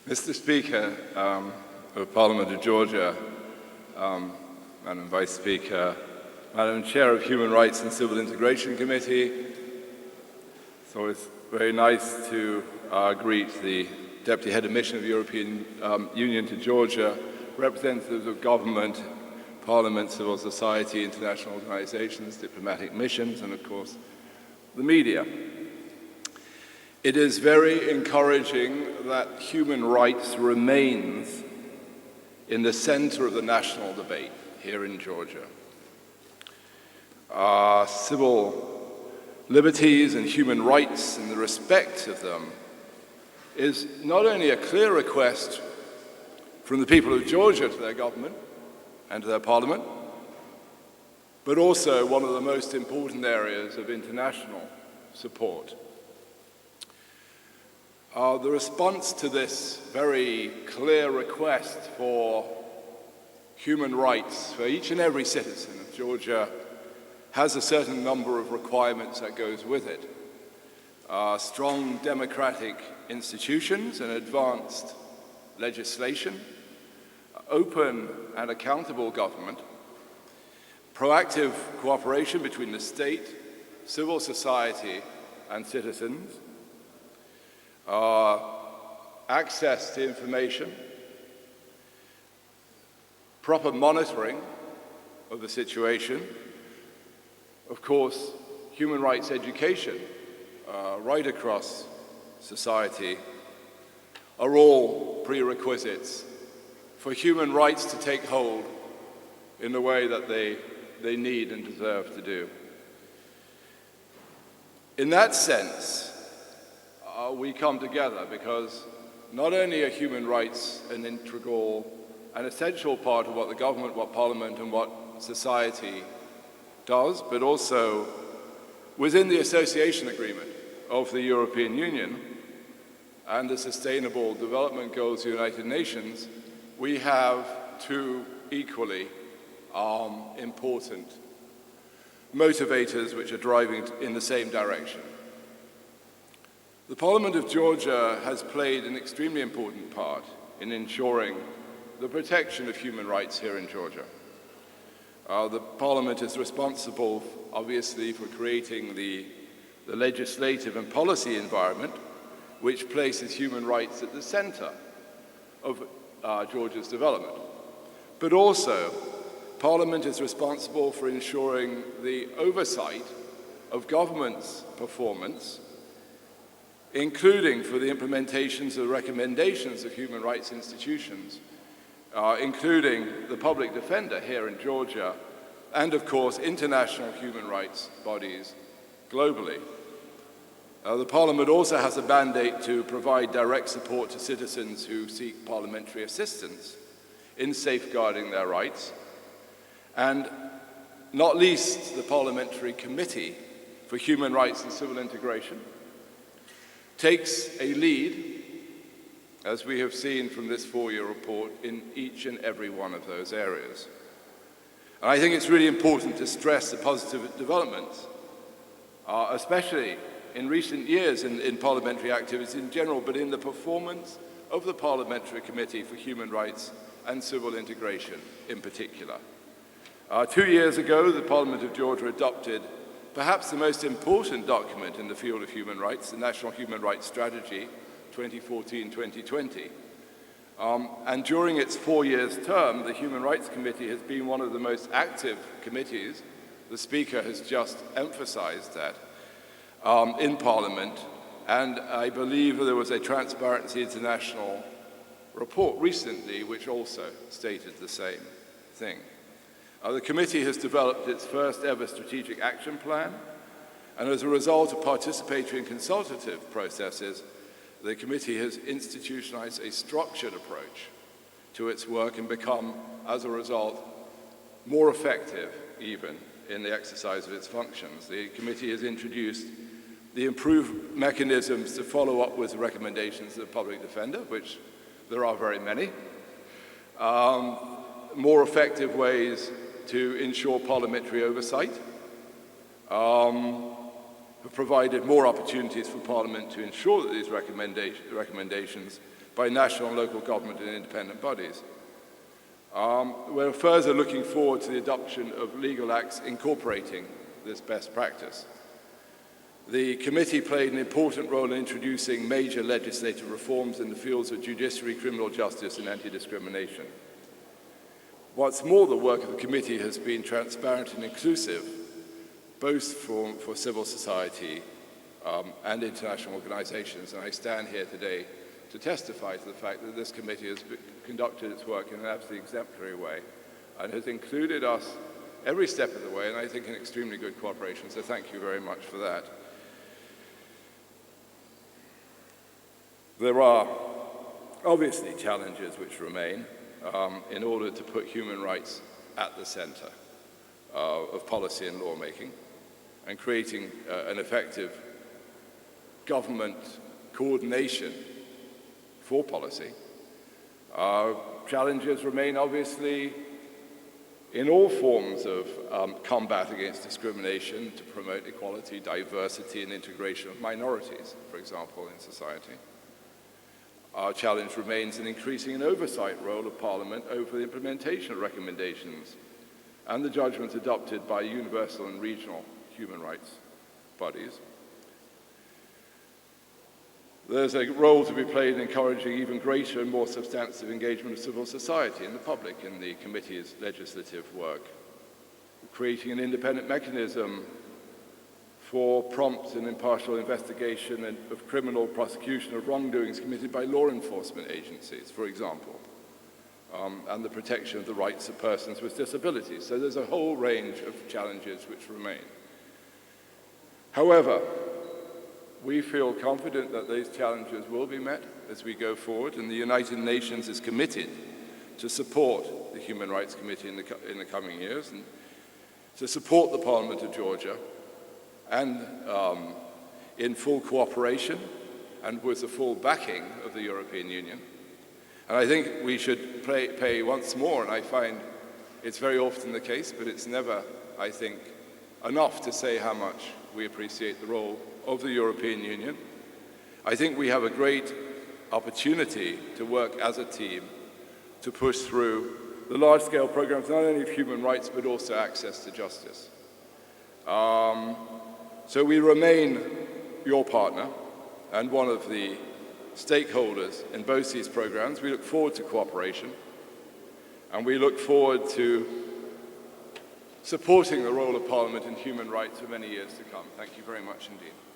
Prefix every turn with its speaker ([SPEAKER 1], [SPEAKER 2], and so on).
[SPEAKER 1] Mr. Speaker of Parliament of Georgia, Madam Vice Speaker, Madam Chair of Human Rights and Civil Integration Committee, so it's very nice to greet the Deputy Head of Mission of the European Union to Georgia, representatives of government, parliament, civil society, international organizations, diplomatic missions, and of course, the media. It is very encouraging that human rights remains in the center of the national debate here in Georgia. Civil liberties and human rights and the respect of them is not only a clear request from the people of Georgia to their government and to their parliament, but also one of the most important areas of international support. The response to this very clear request for human rights for each and every citizen of Georgia has a certain number of requirements that goes with it. Strong democratic institutions and advanced legislation, open and accountable government, proactive cooperation between the state, civil society, and citizens, access to information, proper monitoring of the situation, of course, human rights education right across society are all prerequisites for human rights to take hold in the way that they need and deserve to do. In that sense, we come together because not only are human rights an integral and essential part of what the government, what parliament, and what society does, but also within the association agreement of the European Union and the Sustainable Development Goals of the United Nations, we have two equally important motivators which are driving in the same direction. The Parliament of Georgia has played an extremely important part in ensuring the protection of human rights here in Georgia. The Parliament is responsible, obviously, for creating the legislative and policy environment which places human rights at the center of Georgia's development. But also, Parliament is responsible for ensuring the oversight of government's performance, including for the implementations of recommendations of human rights institutions, including the public defender here in Georgia, and of course, international human rights bodies globally. The Parliament also has a mandate to provide direct support to citizens who seek parliamentary assistance in safeguarding their rights, and not least the Parliamentary Committee for Human Rights and Civil Integration takes a lead, as we have seen from this four-year report, in each and every one of those areas. And I think it's really important to stress the positive developments, especially in recent years in parliamentary activities in general, but in the performance of the Parliamentary Committee for Human Rights and Civil Integration in particular. 2 years ago, the Parliament of Georgia adopted perhaps the most important document in the field of human rights, the National Human Rights Strategy 2014-2020. And during its 4 years term, the Human Rights Committee has been one of the most active committees. The Speaker has just emphasized that in Parliament, and I believe there was a Transparency International report recently which also stated the same thing. The committee has developed its first ever strategic action plan, and as a result of participatory and consultative processes, the committee has institutionalized a structured approach to its work and become, as a result, more effective even in the exercise of its functions. The committee has introduced the improved mechanisms to follow up with the recommendations of the public defender, which there are very many, more effective ways to ensure parliamentary oversight, have provided more opportunities for Parliament to ensure that these recommendations by national and local government and independent bodies. We're further looking forward to the adoption of legal acts incorporating this best practice. The committee played an important role in introducing major legislative reforms in the fields of judiciary, criminal justice, and anti-discrimination. What's more, the work of the committee has been transparent and inclusive, both for civil society and international organizations, and I stand here today to testify to the fact that this committee has conducted its work in an absolutely exemplary way and has included us every step of the way, and I think in extremely good cooperation, so thank you very much for that. There are obviously challenges which remain in order to put human rights at the center of policy and lawmaking and creating an effective government coordination for policy. Challenges remain obviously in all forms of combat against discrimination to promote equality, diversity, and integration of minorities, for example, in society. Our challenge remains in increasing an oversight role of Parliament over the implementation of recommendations and the judgments adopted by universal and regional human rights bodies. There's a role to be played in encouraging even greater and more substantive engagement of civil society and the public in the committee's legislative work, creating an independent mechanism for prompt and impartial investigation of criminal prosecution of wrongdoings committed by law enforcement agencies, for example, and the protection of the rights of persons with disabilities. So there's a whole range of challenges which remain. However, we feel confident that these challenges will be met as we go forward, and the United Nations is committed to support the Human Rights Committee in the coming years and to support the Parliament of Georgia and in full cooperation and with the full backing of the European Union. And I think we should pay once more, and I find it's very often the case, but it's never, I think, enough to say how much we appreciate the role of the European Union. I think we have a great opportunity to work as a team to push through the large-scale programs, not only of human rights, but also access to justice. So we remain your partner and one of the stakeholders in both these programs. We look forward to cooperation, and we look forward to supporting the role of Parliament in human rights for many years to come. Thank you very much indeed.